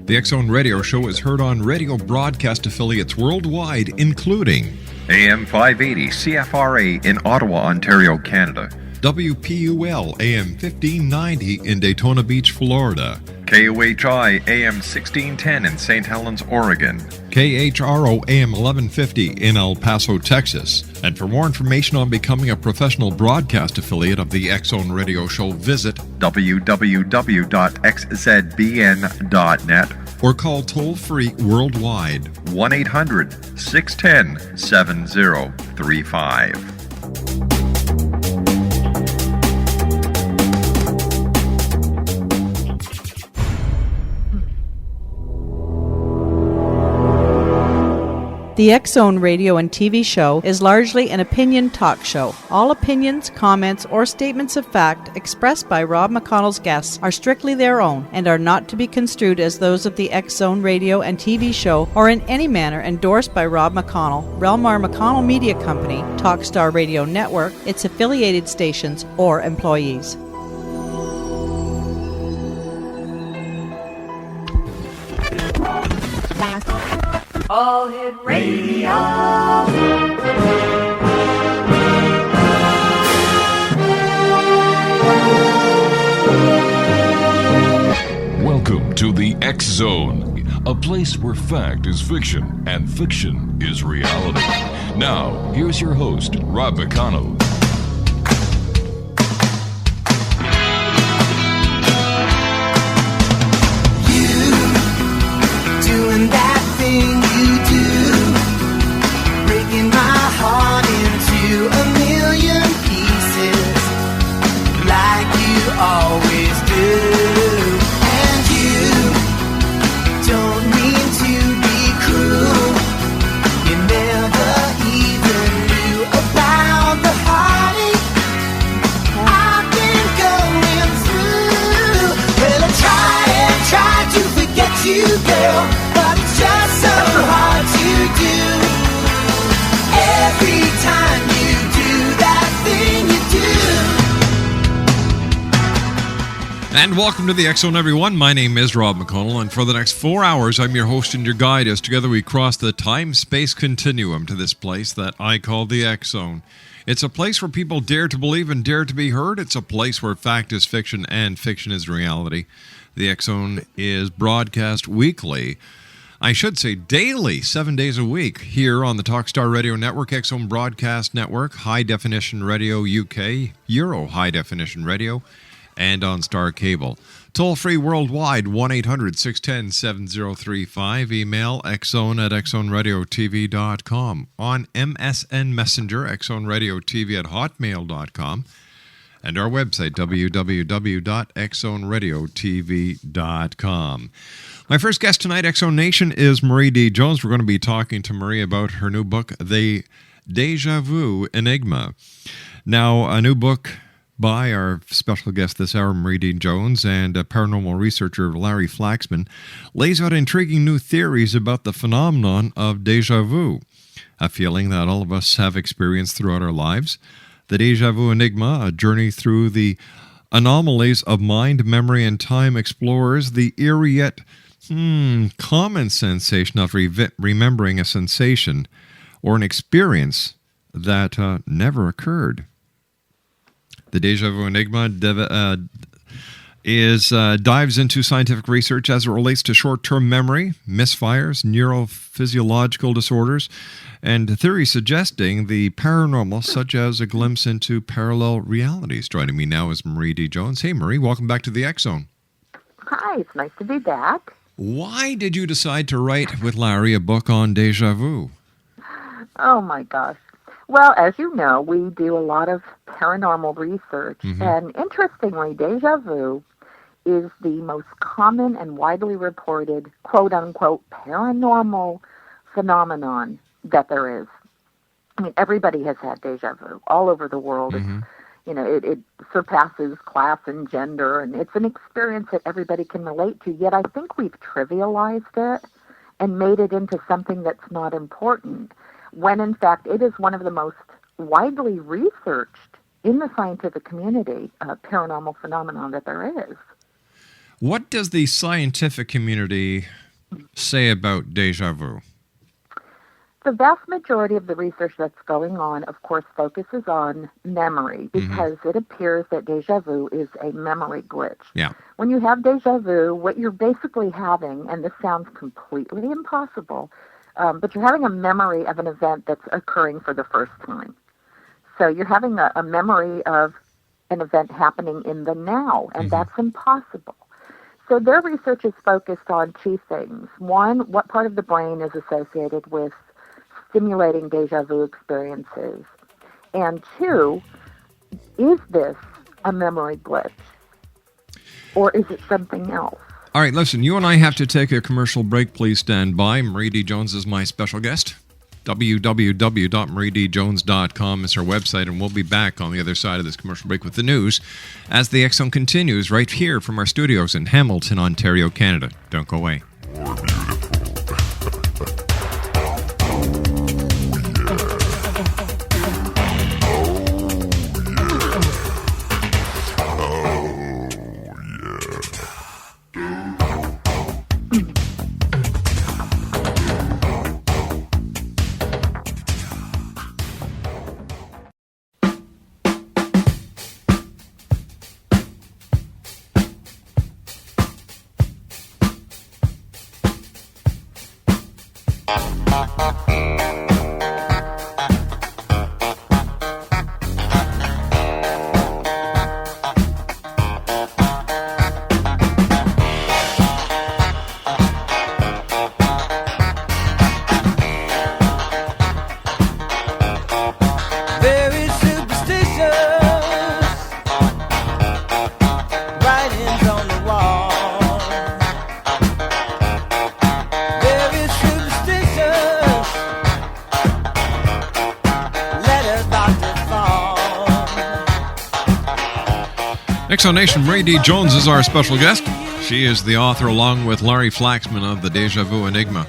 The X Zone Radio Show is heard on radio broadcast affiliates worldwide, including AM 580 CFRA in Ottawa, Ontario, Canada. WPUL AM 1590 in Daytona Beach, Florida. KOHI AM 1610 in St. Helens, Oregon. KHRO AM 1150 in El Paso, Texas. And for more information on becoming a professional broadcast affiliate of the X Zone Radio Show, visit www.xzbn.net or call toll-free worldwide 1-800-610-7035. The X Zone radio and TV show is largely an opinion talk show. All opinions, comments, or statements of fact expressed by Rob McConnell's guests are strictly their own and are not to be construed as those of the X Zone radio and TV show or in any manner endorsed by Rob McConnell, Relmar McConnell Media Company, Talkstar Radio Network, its affiliated stations, or employees. All Hit Radio. Welcome to the X Zone, a place where fact is fiction and fiction is reality. Now, here's your host, Rob McConnell. You doing that thing you do, breaking my heart into a million pieces, like you always do. And you don't mean to be cruel, you never even knew about the heartache I've been going through. Well, I try to forget you, girl, but it's just so hard to do. Every time you do that thing you do. And welcome to the X Zone, everyone. My name is Rob McConnell, and for the next 4 hours, I'm your host and your guide as together we cross the time-space continuum to this place that I call the X Zone. It's a place where people dare to believe and dare to be heard. It's a place where fact is fiction and fiction is reality. The X Zone is broadcast weekly. I should say daily, 7 days a week, here on the Talkstar Radio Network, X Zone Broadcast Network, High Definition Radio UK, Euro High Definition Radio, and on Star Cable. Toll-free worldwide, 1-800-610-7035. Email xzone@xzoneradiotv.com. On MSN Messenger, xzoneradiotv@hotmail.com. And our website, www.xzoneradiotv.com. My first guest tonight, X Zone Nation, is Marie D. Jones. We're going to be talking to Marie about her new book, The Deja Vu Enigma. Now, a new book by our special guest this hour, Marie D. Jones, and paranormal researcher Larry Flaxman, lays out intriguing new theories about the phenomenon of deja vu, a feeling that all of us have experienced throughout our lives. The Deja Vu Enigma, a journey through the anomalies of mind, memory, and time, explores the eerie yet common sensation of remembering a sensation or an experience that never occurred. The Deja Vu Enigma dives into scientific research as it relates to short-term memory, misfires, neurophysiological disorders, and theories suggesting the paranormal, such as a glimpse into parallel realities. Joining me now is Marie D. Jones. Hey, Marie, welcome back to the X Zone. Hi, it's nice to be back. Why did you decide to write with Larry a book on deja vu? Oh, my gosh. Well, as you know, we do a lot of paranormal research, and interestingly, deja vu is the most common and widely reported, quote-unquote, paranormal phenomenon that there is. I mean, everybody has had deja vu all over the world. It surpasses class and gender, and it's an experience that everybody can relate to, yet I think we've trivialized it and made it into something that's not important, when in fact it is one of the most widely researched in the scientific community paranormal phenomenon that there is. What does the scientific community say about deja vu? The vast majority of the research that's going on, of course, focuses on memory because it appears that deja vu is a memory glitch. Yeah. When you have deja vu, what you're basically having, and this sounds completely impossible, but you're having a memory of an event that's occurring for the first time. So you're having a memory of an event happening in the now, and that's impossible. So their research is focused on two things. One, what part of the brain is associated with stimulating deja vu experiences? And two, is this a memory glitch? Or is it something else? All right, listen, you and I have to take a commercial break. Please stand by. Marie D. Jones is my special guest. www.mariedjones.com is her website, and we'll be back on the other side of this commercial break with the news as the X Zone continues right here from our studios in Hamilton, Ontario, Canada. Don't go away. Very superstitious, writings on the wall. Very superstitious, letters about to fall. Exonation, Marie D. Jones is our special guest. She is the author, along with Larry Flaxman, of the Deja Vu Enigma,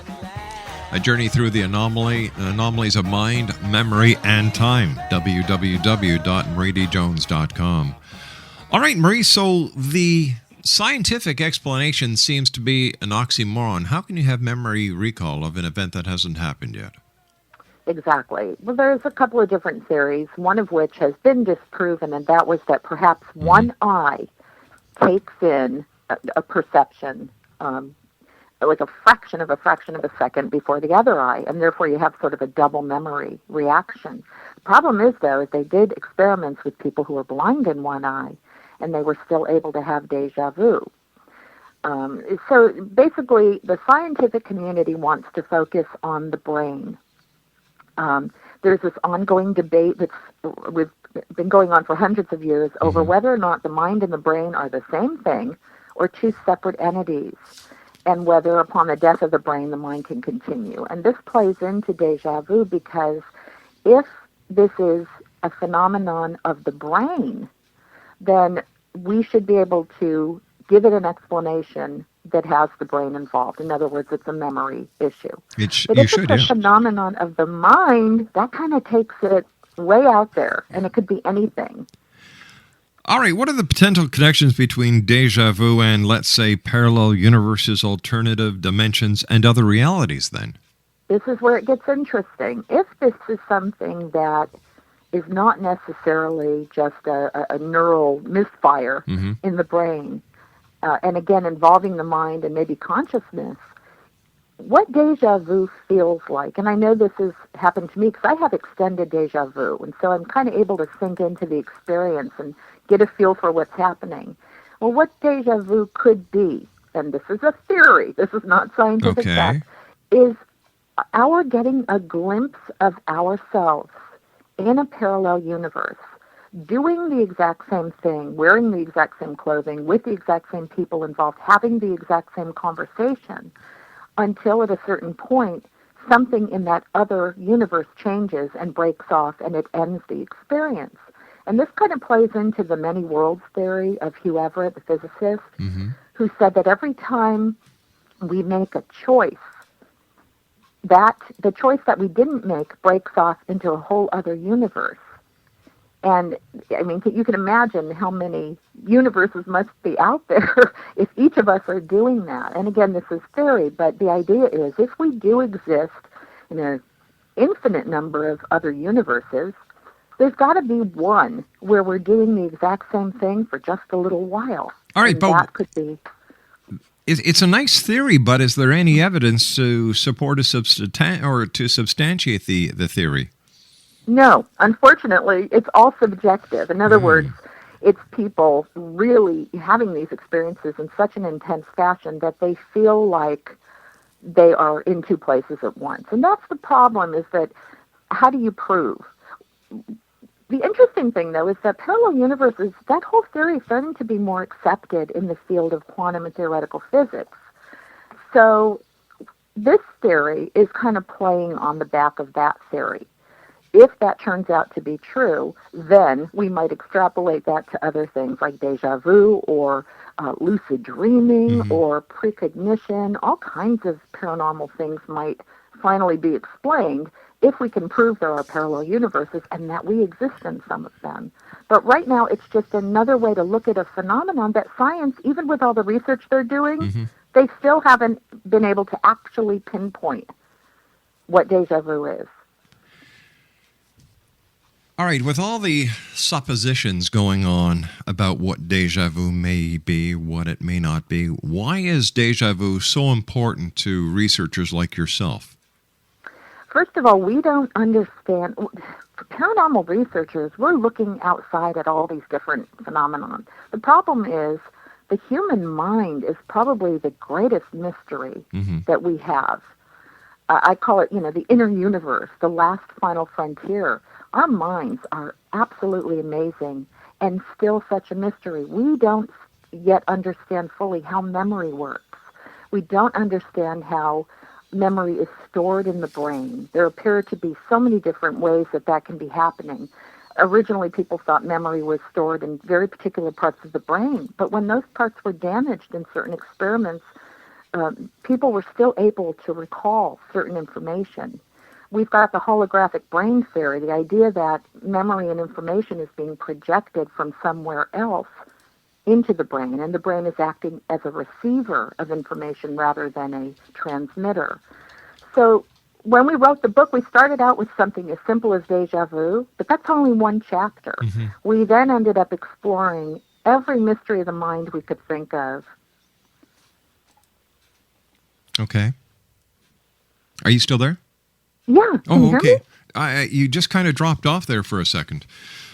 a journey through the anomalies of mind, memory, and time. www.mariedjones.com. All right, Marie, so the scientific explanation seems to be an oxymoron. How can you have memory recall of an event that hasn't happened yet? Exactly. Well, there's a couple of different theories, one of which has been disproven, and that was that perhaps one eye takes in a perception, like a fraction of a second before the other eye, and therefore you have sort of a double memory reaction. The problem is, though, is they did experiments with people who were blind in one eye, and they were still able to have deja vu. So basically, the scientific community wants to focus on the brain. There's this ongoing debate that's been going on for hundreds of years over whether or not the mind and the brain are the same thing or two separate entities, and whether upon the death of the brain the mind can continue. And this plays into deja vu because if this is a phenomenon of the brain, then we should be able to give it an explanation that has the brain involved. In other words, it's a memory issue. But if it's a phenomenon of the mind, that kind of takes it way out there, and it could be anything. All right, what are the potential connections between deja vu and, let's say, parallel universes, alternative dimensions, and other realities, then? This is where it gets interesting. If this is something that is not necessarily just a neural misfire in the brain, and again, involving the mind and maybe consciousness, what deja vu feels like, and I know this has happened to me because I have extended deja vu, and so I'm kind of able to sink into the experience and get a feel for what's happening. Well, what deja vu could be, and this is a theory, this is not scientific fact, is our getting a glimpse of ourselves in a parallel universe, doing the exact same thing, wearing the exact same clothing, with the exact same people involved, having the exact same conversation, until at a certain point, something in that other universe changes and breaks off, and it ends the experience. And this kind of plays into the many worlds theory of Hugh Everett, the physicist, who said that every time we make a choice, that the choice that we didn't make breaks off into a whole other universe. And, I mean, you can imagine how many universes must be out there if each of us are doing that. And again, this is theory, but the idea is if we do exist in an infinite number of other universes, there's got to be one where we're doing the exact same thing for just a little while. All right, and but that could be... It's a nice theory, but is there any evidence to support to substantiate the theory? No, unfortunately, it's all subjective. In other words, it's people really having these experiences in such an intense fashion that they feel like they are in two places at once. And that's the problem, is that how do you prove? The interesting thing, though, is that parallel universes, that whole theory is starting to be more accepted in the field of quantum and theoretical physics. So this theory is kind of playing on the back of that theory. If that turns out to be true, then we might extrapolate that to other things like deja vu or lucid dreaming or precognition. All kinds of paranormal things might finally be explained if we can prove there are parallel universes and that we exist in some of them. But right now, it's just another way to look at a phenomenon that science, even with all the research they're doing, they still haven't been able to actually pinpoint what deja vu is. All right, with all the suppositions going on about what deja vu may be, what it may not be, why is deja vu so important to researchers like yourself? First of all, we don't understand. For paranormal researchers, we're looking outside at all these different phenomena. The problem is the human mind is probably the greatest mystery that we have. I call it, the inner universe, the last final frontier. Our minds are absolutely amazing and still such a mystery. We don't yet understand fully how memory works. We don't understand how memory is stored in the brain. There appear to be so many different ways that can be happening. Originally, people thought memory was stored in very particular parts of the brain, but when those parts were damaged in certain experiments, people were still able to recall certain information. We've got the holographic brain theory, the idea that memory and information is being projected from somewhere else into the brain, and the brain is acting as a receiver of information rather than a transmitter. So when we wrote the book, we started out with something as simple as deja vu, but that's only one chapter. We then ended up exploring every mystery of the mind we could think of. Okay. Are you still there? Yeah. Can you hear okay. You just kind of dropped off there for a second.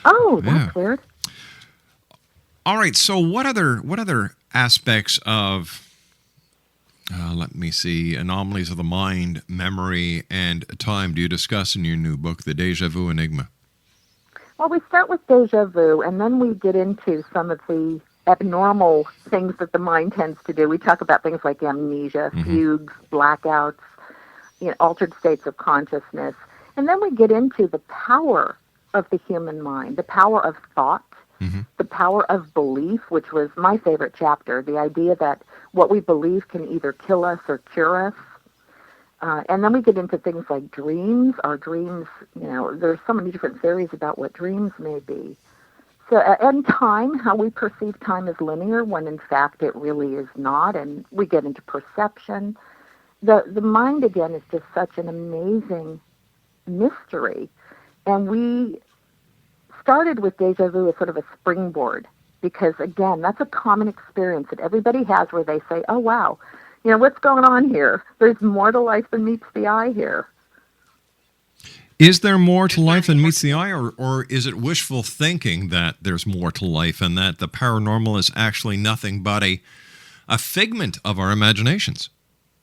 Oh, that's weird. All right. So what other aspects of, let me see, anomalies of the mind, memory, and time do you discuss in your new book, The Deja Vu Enigma? Well, we start with deja vu, and then we get into some of the abnormal things that the mind tends to do. We talk about things like amnesia, fugues, blackouts, altered states of consciousness. And then we get into the power of the human mind, the power of thought, the power of belief, which was my favorite chapter, the idea that what we believe can either kill us or cure us. And then we get into things like dreams. Our dreams, there's so many different theories about what dreams may be. So, and time, how we perceive time as linear when in fact it really is not. And we get into perception. The mind, again, is just such an amazing mystery. And we started with deja vu as sort of a springboard because, again, that's a common experience that everybody has where they say, oh, wow, what's going on here? There's more to life than meets the eye here. Is there more to life than meets the eye, or is it wishful thinking that there's more to life and that the paranormal is actually nothing but a figment of our imaginations?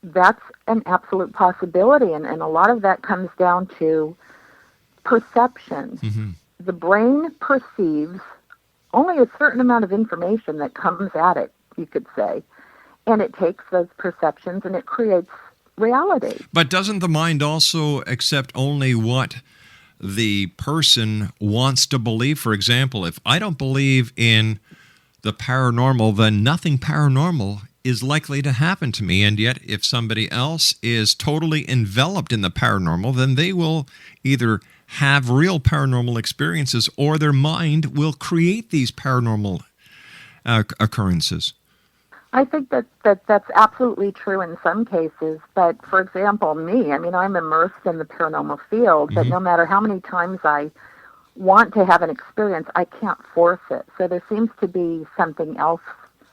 That's an absolute possibility, and a lot of that comes down to perception. The brain perceives only a certain amount of information that comes at it, you could say, and it takes those perceptions and it creates reality. But doesn't the mind also accept only what the person wants to believe? For example, if I don't believe in the paranormal, then nothing paranormal is likely to happen to me. And yet, if somebody else is totally enveloped in the paranormal, then they will either have real paranormal experiences, or their mind will create these paranormal occurrences. I think that's absolutely true in some cases. But for example, me, I mean, I'm immersed in the paranormal field, but no matter how many times I want to have an experience, I can't force it. So there seems to be something else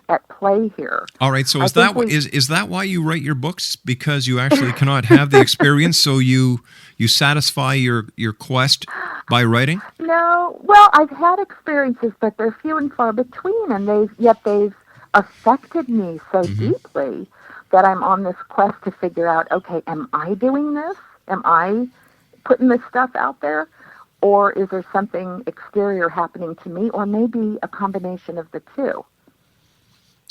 at play here. All right, so is that why you write your books? Because you actually cannot have the experience, so you satisfy your quest by writing? No, well, I've had experiences, but they're few and far between, and they've affected me so deeply that I'm on this quest to figure out, okay, am I doing this? Am I putting this stuff out there? Or is there something exterior happening to me? Or maybe a combination of the two.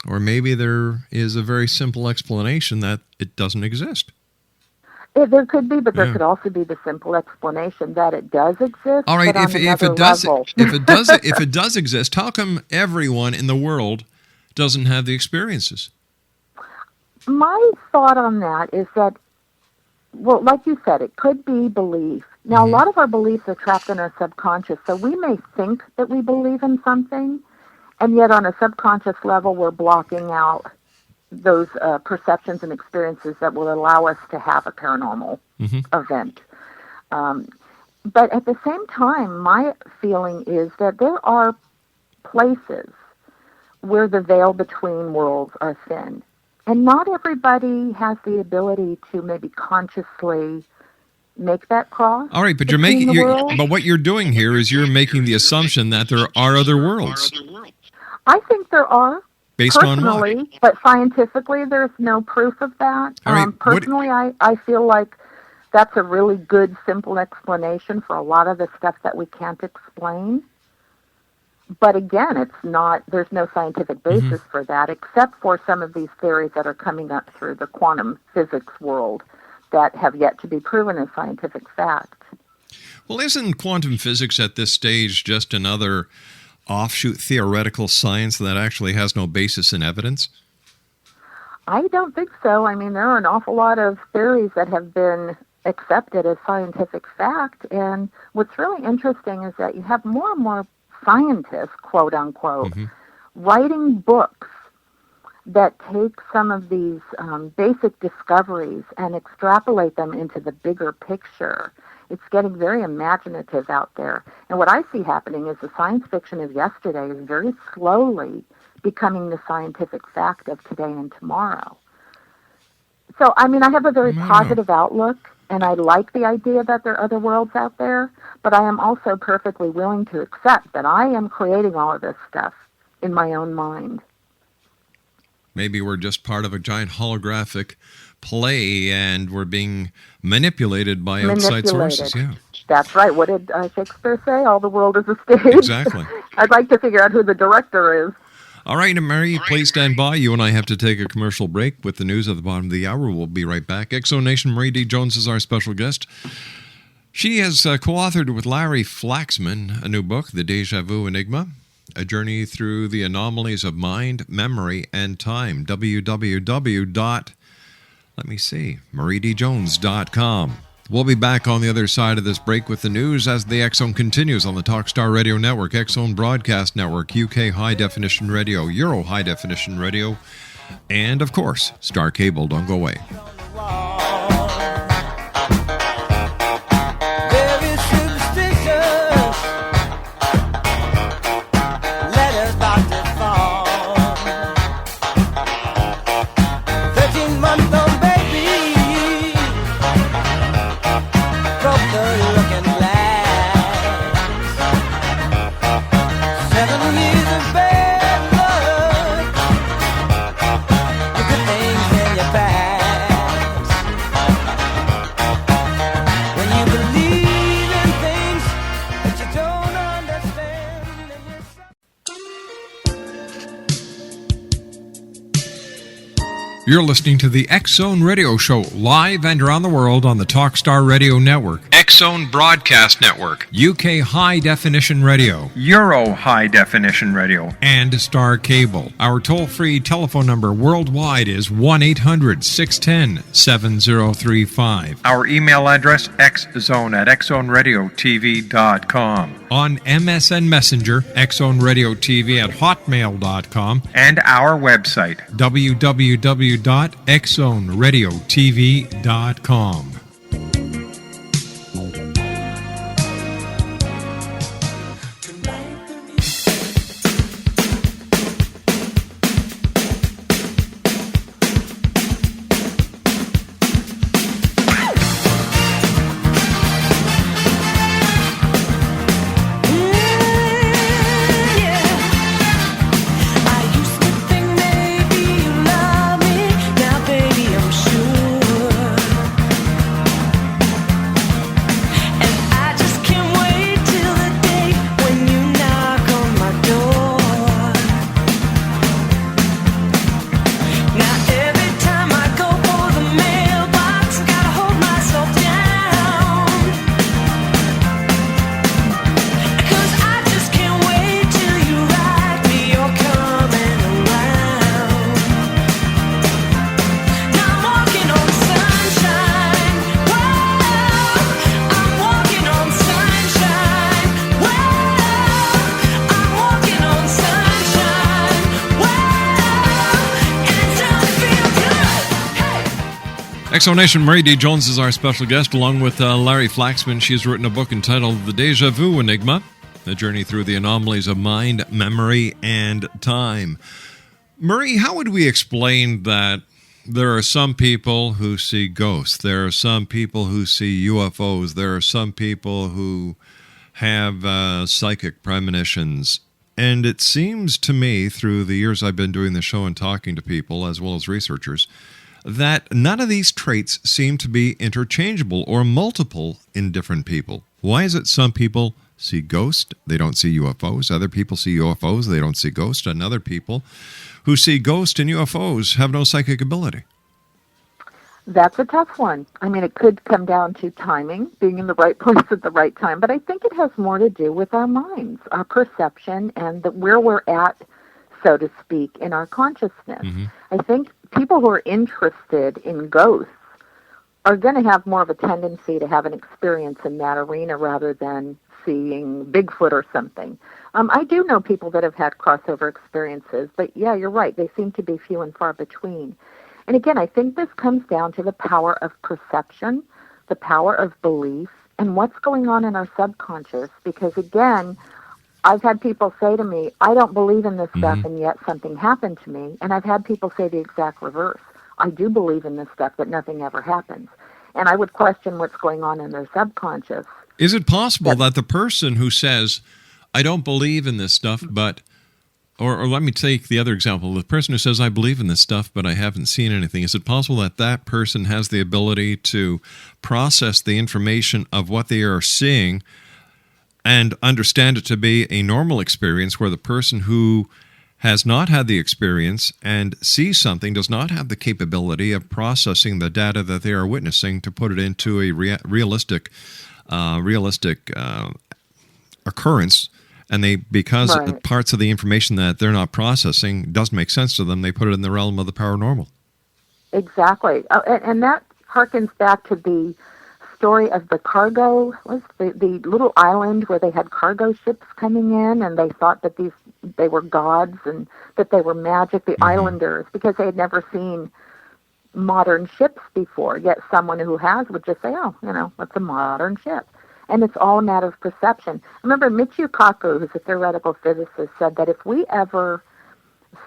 Or maybe there is a very simple explanation that it doesn't exist. There could be, but there could also be the simple explanation that it does exist. All right, but if it does exist, how come everyone in the world doesn't have the experiences? My thought on that is that, well, like you said, it could be belief. Now, a lot of our beliefs are trapped in our subconscious, so we may think that we believe in something, and yet on a subconscious level, we're blocking out those perceptions and experiences that will allow us to have a paranormal event. But at the same time, my feeling is that there are places where the veil between worlds are thin. And not everybody has the ability to maybe consciously make that cross. All right, but but what you're doing here is you're making the assumption that there are other worlds. I think there are. Based on what? Personally, but scientifically, there's no proof of that. All right, personally, I feel like that's a really good, simple explanation for a lot of the stuff that we can't explain. But again, there's no scientific basis for that, except for some of these theories that are coming up through the quantum physics world that have yet to be proven as scientific fact. Well, isn't quantum physics at this stage just another offshoot theoretical science that actually has no basis in evidence? I don't think so. I mean, there are an awful lot of theories that have been accepted as scientific fact, and what's really interesting is that you have more and more scientists, quote unquote, writing books that take some of these basic discoveries and extrapolate them into the bigger picture. It's getting very imaginative out there. And what I see happening is the science fiction of yesterday is very slowly becoming the scientific fact of today and tomorrow. So, I mean, I have a very positive outlook, and I like the idea that there are other worlds out there, but I am also perfectly willing to accept that I am creating all of this stuff in my own mind. Maybe we're just part of a giant holographic play, and we're being manipulated by outside sources. Yeah, that's right. What did Shakespeare say? All the world is a stage. Exactly. I'd like to figure out who the director is. All right, Mary, please stand by. You and I have to take a commercial break with the news at the bottom of the hour. We'll be right back. Exo Nation, Marie D. Jones is our special guest. She has co-authored with Larry Flaxman a new book, The Deja Vu Enigma, a journey through the anomalies of mind, memory, and time. www.mariedjones.com. We'll be back on the other side of this break with the news as the X Zone continues on the Talkstar Radio Network, X Zone Broadcast Network, UK High Definition Radio, Euro High Definition Radio, and, of course, Star Cable. Don't go away. You're listening to the X Zone Radio Show, live and around the world on the Talkstar Radio Network. X-Zone Broadcast Network, UK High Definition Radio, Euro High Definition Radio, and Star Cable. Our toll-free telephone number worldwide is 1-800-610-7035. Our email address, xzone@xzoneradiotv.com. On MSN Messenger, xzoneradiotv@hotmail.com. And our website, www.xzoneradiotv.com. Exonation, Marie D. Jones is our special guest, along with Larry Flaxman. She's written a book entitled The Deja Vu Enigma, a journey through the anomalies of mind, memory, and time. Marie, how would we explain that there are some people who see ghosts, there are some people who see UFOs, there are some people who have psychic premonitions, and it seems to me, through the years I've been doing the show and talking to people, as well as researchers, that none of these traits seem to be interchangeable or multiple in different people. Why is it some people see ghosts, they don't see UFOs, other people see UFOs, they don't see ghosts, and other people who see ghosts and UFOs have no psychic ability? That's a tough one. I mean, it could come down to timing, being in the right place at the right time, but I think it has more to do with our minds, our perception, and where we're at, so to speak, in our consciousness. Mm-hmm. I think people who are interested in ghosts are going to have more of a tendency to have an experience in that arena rather than seeing Bigfoot or something. I do know people that have had crossover experiences, but yeah, you're right. They seem to be few and far between. And again, I think this comes down to the power of perception, the power of belief, and what's going on in our subconscious. Because again, I've had people say to me, I don't believe in this stuff, and yet something happened to me. And I've had people say the exact reverse. I do believe in this stuff, but nothing ever happens. And I would question what's going on in their subconscious. Is it possible that the person who says, I don't believe in this stuff, but, or let me take the other example, the person who says, I believe in this stuff, but I haven't seen anything, is it possible that that person has the ability to process the information of what they are seeing and understand it to be a normal experience, where the person who has not had the experience and sees something does not have the capability of processing the data that they are witnessing to put it into a realistic occurrence, and they, because parts of the information that they're not processing doesn't make sense to them, they put it in the realm of the paranormal. Exactly. And that harkens back to the story of the cargo, the little island where they had cargo ships coming in, and they thought that they were gods and that they were magic, the islanders, because they had never seen modern ships before. Yet someone who has would just say, oh, what's a modern ship? And it's all a matter of perception. I remember Michio Kaku, who's a theoretical physicist, said that if we ever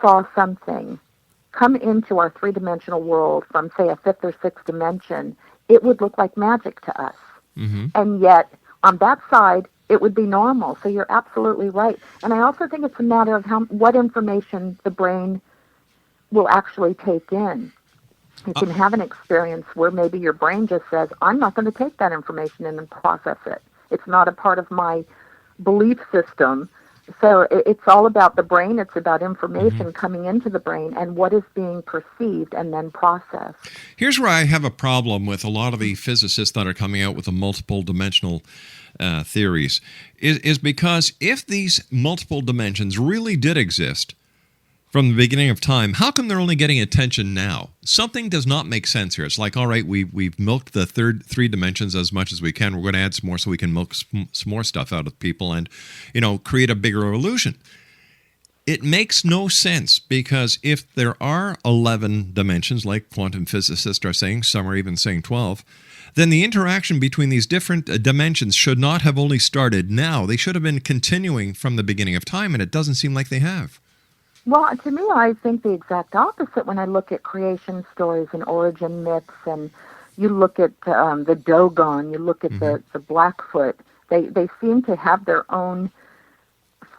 saw something come into our three-dimensional world from, say, a fifth or sixth dimension, it would look like magic to us. And yet, on that side, it would be normal. So you're absolutely right. And I also think it's a matter of what information the brain will actually take in. You can have an experience where maybe your brain just says, I'm not going to take that information in and process it. It's not a part of my belief system So it's all about the brain. It's about information coming into the brain and what is being perceived and then processed. Here's where I have a problem with a lot of the physicists that are coming out with the multiple dimensional theories, is because if these multiple dimensions really did exist from the beginning of time, how come they're only getting attention now? Something does not make sense here. It's like, all right, we've milked the three dimensions as much as we can. We're going to add some more so we can milk some more stuff out of people and, create a bigger illusion. It makes no sense, because if there are 11 dimensions, like quantum physicists are saying, some are even saying 12, then the interaction between these different dimensions should not have only started now. They should have been continuing from the beginning of time, and it doesn't seem like they have. Well, to me, I think the exact opposite when I look at creation stories and origin myths, and you look at the Dogon, you look at the Blackfoot. They seem to have their own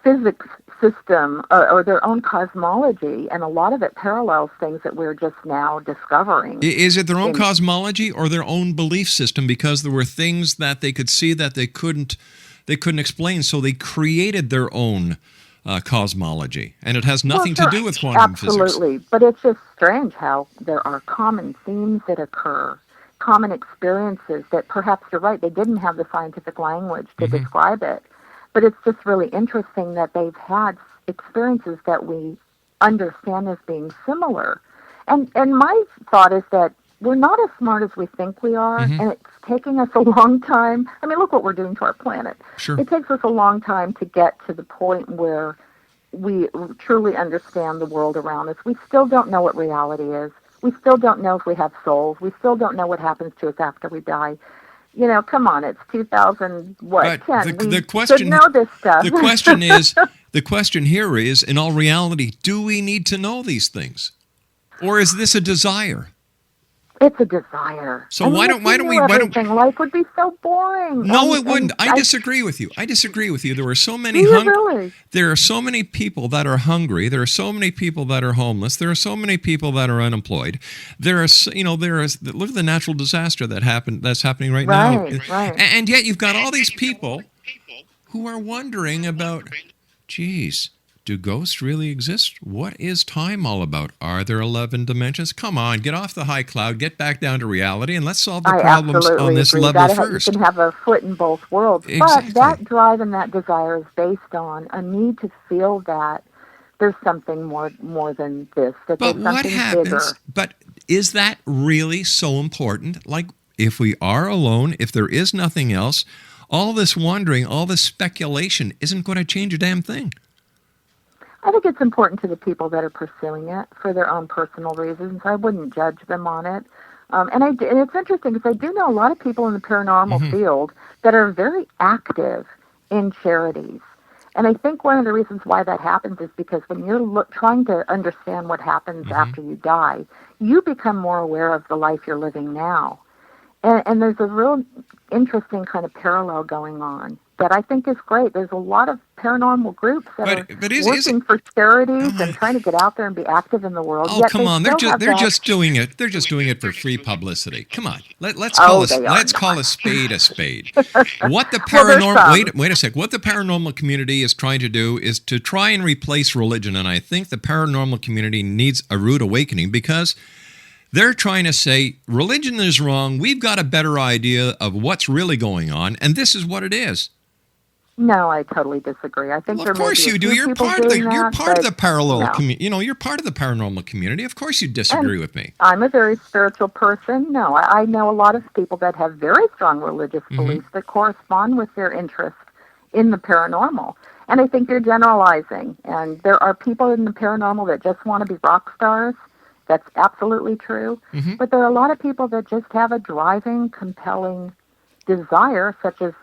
physics system or their own cosmology, and a lot of it parallels things that we're just now discovering. Is it their own cosmology or their own belief system? Because there were things that they could see that they couldn't explain, so they created their own cosmology, and it has nothing to do with quantum physics. Absolutely, but it's just strange how there are common themes that occur, common experiences that perhaps you're right, they didn't have the scientific language to describe it, but it's just really interesting that they've had experiences that we understand as being similar. And my thought is that we're not as smart as we think we are, and it's taking us a long time. I mean, look what we're doing to our planet. Sure. It takes us a long time to get to the point where we truly understand the world around us. We still don't know what reality is. We still don't know if we have souls. We still don't know what happens to us after we die. Come on, it's 2000, what, 10. The question, should know this stuff. The question here is, in all reality, do we need to know these things? Or is this a desire? It's a desire. So why don't we? Life would be so boring. No, it wouldn't. I disagree with you. There are so many. There are so many people that are hungry. There are so many people that are homeless. There are so many people that are unemployed. Look at the natural disaster that's happening right now. Right. And yet you've got all these people who are wondering about, geez, do ghosts really exist? What is time all about? Are there 11 dimensions? Come on, get off the high cloud, get back down to reality, and let's solve the problems on this level first. You can have a foot in both worlds. Exactly. But that drive and that desire is based on a need to feel that there's something more than this, that but there's what something happens? bigger. But is that really so important? Like, if we are alone, if there is nothing else, all this wondering, all this speculation isn't going to change a damn thing. I think it's important to the people that are pursuing it for their own personal reasons. I wouldn't judge them on it. And it's interesting because I do know a lot of people in the paranormal field that are very active in charities. And I think one of the reasons why that happens is because when you're trying to understand what happens after you die, you become more aware of the life you're living now. And there's a real interesting kind of parallel going on that I think is great. There's a lot of paranormal groups that are working for charities and trying to get out there and be active in the world. Oh, come on! They're just doing it. They're just doing it for free publicity. Come on, let's call a spade a spade. What the paranormal wait a sec. What the paranormal community is trying to do is to try and replace religion, and I think the paranormal community needs a rude awakening because they're trying to say religion is wrong. We've got a better idea of what's really going on, and this is what it is. No, I totally disagree. I think of course you do. You're part of the parallel community. You're part of the paranormal community. Of course you disagree with me. I'm a very spiritual person. No, I know a lot of people that have very strong religious beliefs that correspond with their interest in the paranormal. And I think you're generalizing. And there are people in the paranormal that just want to be rock stars. That's absolutely true. But there are a lot of people that just have a driving, compelling desire, such as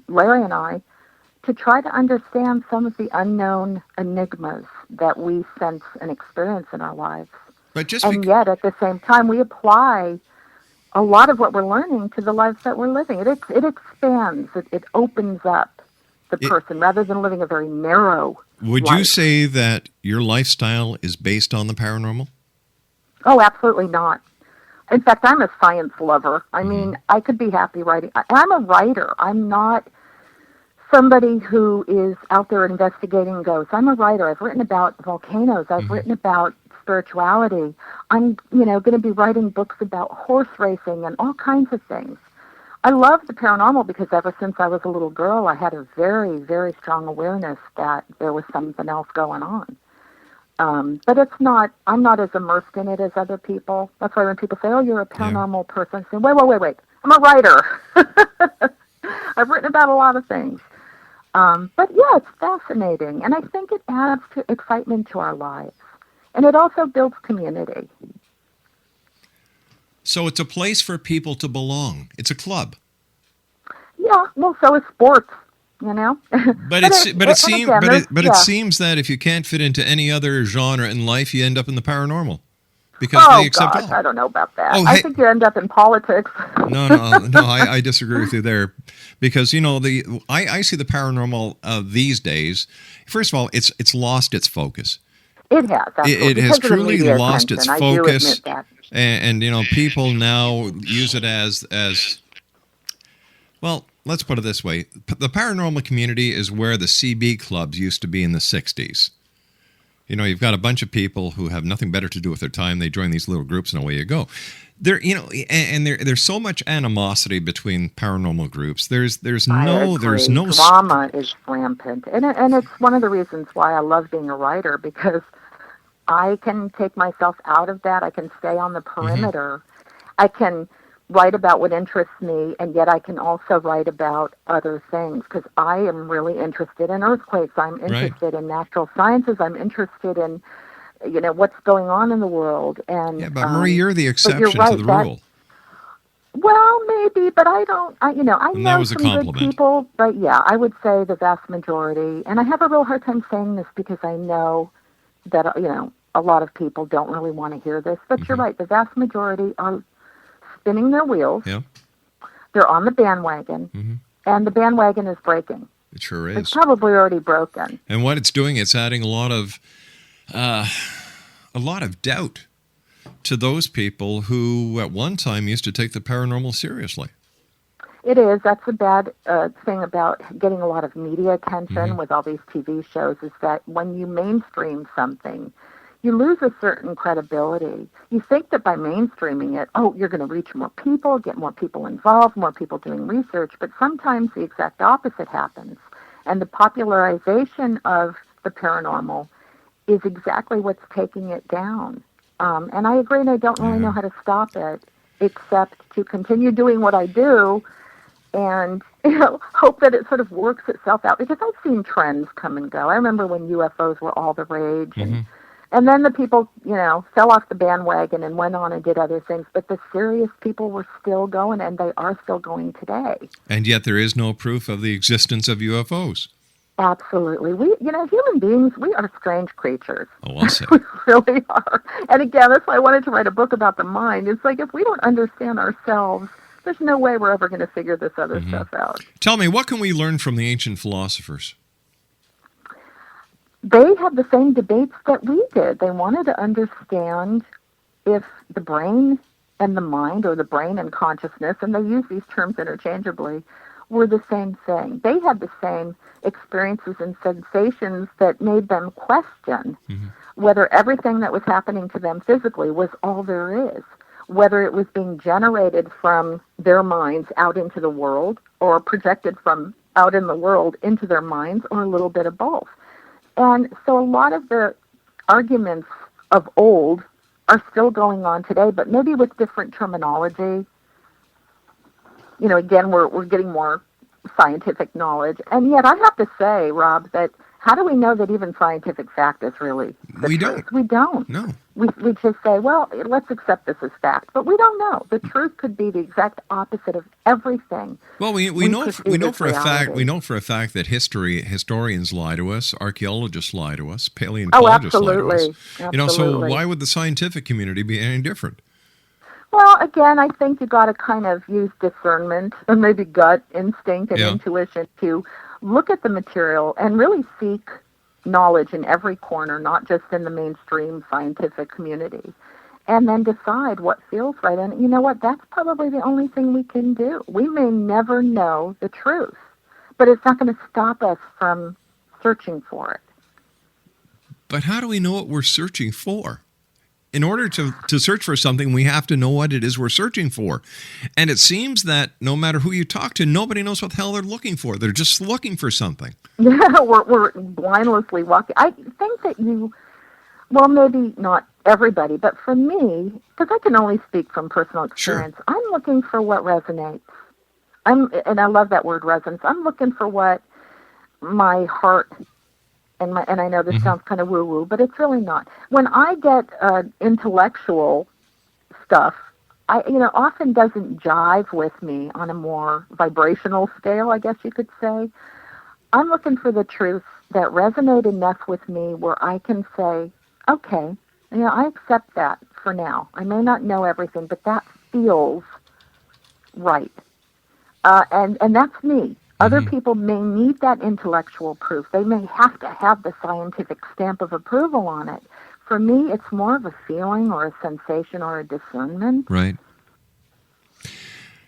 Larry and I, to try to understand some of the unknown enigmas that we sense and experience in our lives. Yet, at the same time, we apply a lot of what we're learning to the lives that we're living. It expands. It opens up the person rather than living a very narrow Would life. you say that your lifestyle is based on the paranormal? Oh, absolutely not. In fact, I'm a science lover. I mean, I could be happy writing. I'm a writer. I'm not somebody who is out there investigating ghosts. I'm a writer. I've written about volcanoes. I've written about spirituality. I'm, going to be writing books about horse racing and all kinds of things. I love the paranormal because ever since I was a little girl, I had a very, very strong awareness that there was something else going on. But I'm not as immersed in it as other people. That's why when people say, oh, you're a paranormal person, I say, wait. I'm a writer. I've written about a lot of things. But yeah, it's fascinating. And I think it adds to excitement to our lives. And it also builds community. So it's a place for people to belong. It's a club. Yeah, well, so is sports, But it seems that if you can't fit into any other genre in life, you end up in the paranormal. Because they accept all. I don't know about that. I think you end up in politics. No, I disagree with you there. Because, I see the paranormal these days. First of all, it's lost its focus. It has. Absolutely. It has truly lost its focus. And people now use it as well, let's put it this way. The paranormal community is where the CB clubs used to be in the 60s. You've got a bunch of people who have nothing better to do with their time. They join these little groups and away you go. There's so much animosity between paranormal groups. There's no drama is rampant. And it's one of the reasons why I love being a writer, because I can take myself out of that. I can stay on the perimeter. I can write about what interests me, and yet I can also write about other things, because I am really interested in earthquakes. I'm interested in natural sciences. I'm interested in, what's going on in the world. And yeah, but Marie, you're the exception to the rule. Well, maybe, but I don't. I know some good people, but yeah, I would say the vast majority. And I have a real hard time saying this because I know that a lot of people don't really want to hear this. But you're right. The vast majority are spinning their wheels. Yeah. They're on the bandwagon, and the bandwagon is breaking. It sure is. It's probably already broken. And what it's doing, it's adding a lot of doubt to those people who at one time used to take the paranormal seriously. It is. That's the bad thing about getting a lot of media attention with all these TV shows, is that when you mainstream something, you lose a certain credibility. You think that by mainstreaming it, you're going to reach more people, get more people involved, more people doing research, but sometimes the exact opposite happens. And the popularization of the paranormal is exactly what's taking it down. And I agree, and I don't really know how to stop it, except to continue doing what I do and hope that it sort of works itself out, because I've seen trends come and go. I remember when UFOs were all the rage, and then the people, fell off the bandwagon and went on and did other things. But the serious people were still going, and they are still going today. And yet there is no proof of the existence of UFOs. Absolutely. We, human beings, we are strange creatures. Oh, I'll say. We really are. And again, that's why I wanted to write a book about the mind. It's like if we don't understand ourselves, there's no way we're ever going to figure this other stuff out. Tell me, what can we learn from the ancient philosophers? They had the same debates that we did. They wanted to understand if the brain and the mind, or the brain and consciousness, and they use these terms interchangeably, were the same thing. They had the same experiences and sensations that made them question whether everything that was happening to them physically was all there is, whether it was being generated from their minds out into the world, or projected from out in the world into their minds, or a little bit of both. And so a lot of the arguments of old are still going on today, but maybe with different terminology. Again, we're getting more scientific knowledge. And yet I have to say, Rob, that how do we know that even scientific fact is really the truth? We don't. No. We just say, well, let's accept this as fact. But we don't know. The truth could be the exact opposite of everything. Well, we know for a fact that historians lie to us, archaeologists lie to us, paleontologists lie to us. Absolutely. So why would the scientific community be any different? Well, again, I think you got to kind of use discernment and maybe gut instinct and intuition to look at the material and really seek knowledge in every corner, not just in the mainstream scientific community, and then decide what feels right. And you know what? That's probably the only thing we can do. We may never know the truth, but it's not going to stop us from searching for it. But how do we know what we're searching for? In order to search for something, we have to know what it is we're searching for. And it seems that no matter who you talk to, nobody knows what the hell they're looking for. They're just looking for something. Yeah, we're blindlessly walking. I think that well, maybe not everybody, but for me, because I can only speak from personal experience, sure. I'm looking for what resonates. And I love that word, resonance. I'm looking for what my heart, and I know this sounds kind of woo-woo, but it's really not. When I get intellectual stuff, often doesn't jive with me on a more vibrational scale, I guess you could say. I'm looking for the truth that resonate enough with me where I can say, okay, I accept that for now. I may not know everything, but that feels right. And that's me. Other people may need that intellectual proof. They may have to have the scientific stamp of approval on it. For me, it's more of a feeling or a sensation or a discernment. Right.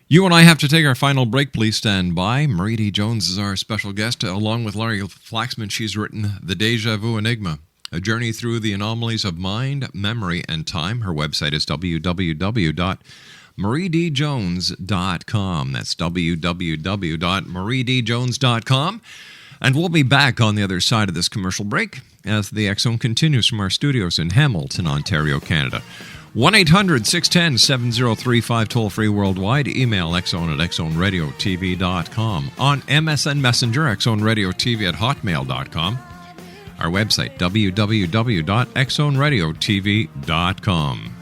You and I have to take our final break. Please stand by. Marie D. Jones is our special guest. Along with Larry Flaxman, she's written The Deja Vu Enigma, a journey through the anomalies of mind, memory, and time. Her website is www.mariedjones.com. That's www.mariedjones.com. And we'll be back on the other side of this commercial break as the X Zone continues from our studios in Hamilton, Ontario, Canada. 1-800-610-7035, toll-free worldwide. Email xzone at xzoneradiotv.com. On MSN Messenger, xzoneradiotv@hotmail.com. Our website, www.xzoneradiotv.com.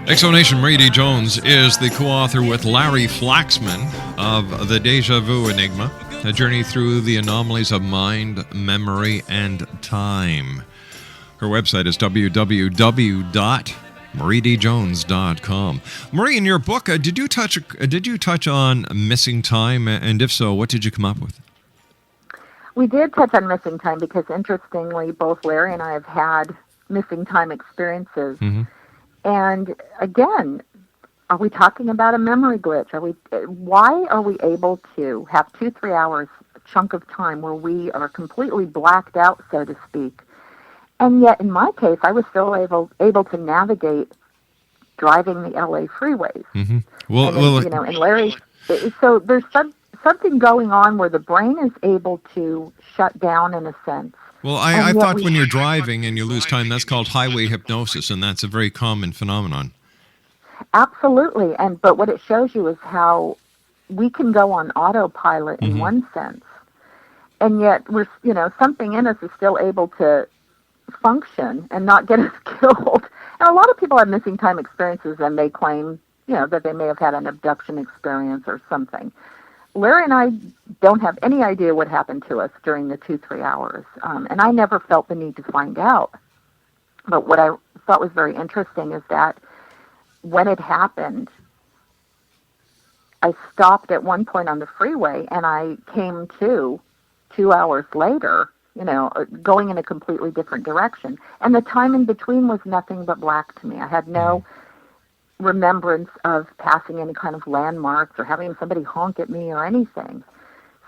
Exonation Marie D. Jones is the co-author with Larry Flaxman of The Deja Vu Enigma, a journey through the anomalies of mind, memory, and time. Her website is www.mariedjones.com. Marie, in your book, did you touch on missing time, and if so, what did you come up with? We did touch on missing time because, interestingly, both Larry and I have had missing time experiences. And again, are we talking about a memory glitch? Why are we able to have 2-3 hours chunk of time where we are completely blacked out, so to speak? And yet, in my case, I was still able to navigate driving the LA freeways. And Larry, so there's something going on where the brain is able to shut down in a sense. Well, I thought when you're driving and you lose time, that's called highway hypnosis, and that's a very common phenomenon. Absolutely, but what it shows you is how we can go on autopilot in one sense, and yet we're something in us is still able to function and not get us killed. And a lot of people have missing time experiences, and they claim that they may have had an abduction experience or something. Larry and I don't have any idea what happened to us during the 2-3 hours, and I never felt the need to find out. But what I thought was very interesting is that when it happened, I stopped at one point on the freeway, and I came to 2 hours later, going in a completely different direction. And the time in between was nothing but black to me. I had no remembrance of passing any kind of landmarks or having somebody honk at me or anything.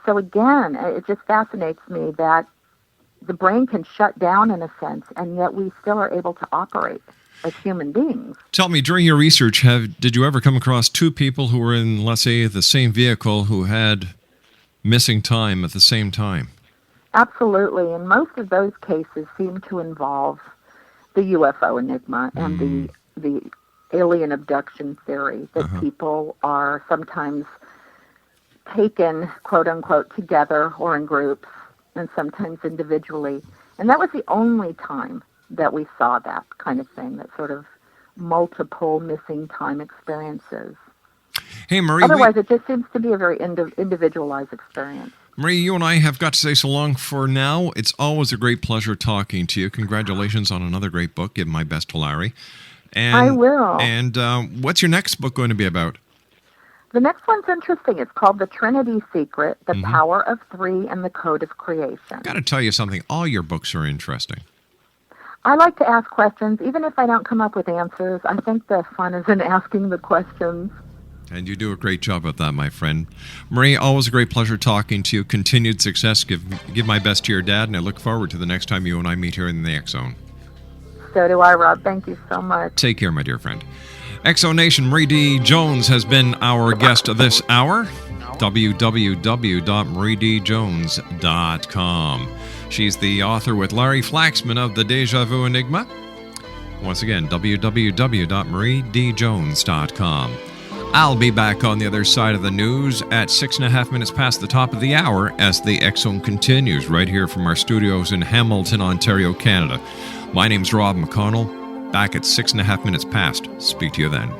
So again, it just fascinates me that the brain can shut down in a sense, and yet we still are able to operate as human beings. Tell me, during your research, did you ever come across two people who were in, let's say, the same vehicle who had missing time at the same time? Absolutely, and most of those cases seem to involve the UFO enigma and the alien abduction theory that people are sometimes taken, quote unquote, together or in groups, and sometimes individually. And that was the only time that we saw that kind of thing, that sort of multiple missing time experiences. Hey, Marie. Otherwise, it just seems to be a very individualized experience. Marie, you and I have got to say so long for now. It's always a great pleasure talking to you. Congratulations on another great book. Give my best to Larry. And, I will. And what's your next book going to be about? The next one's interesting. It's called The Trinity Secret, The Power of Three, and the Code of Creation. Got to tell you something. All your books are interesting. I like to ask questions, even if I don't come up with answers. I think the fun is in asking the questions. And you do a great job at that, my friend. Marie, always a great pleasure talking to you. Continued success. Give my best to your dad, and I look forward to the next time you and I meet here in the X Zone. So do I, Rob. Thank you so much. Take care, my dear friend. X Zone Nation, Marie D. Jones has been our guest this hour. www.mariedjones.com. She's the author with Larry Flaxman of The Deja Vu Enigma. Once again, www.mariedjones.com. I'll be back on the other side of the news at 6.5 minutes past the top of the hour as the X Zone continues right here from our studios in Hamilton, Ontario, Canada. My name's Rob McConnell. Back at 6.5 minutes past. Speak to you then.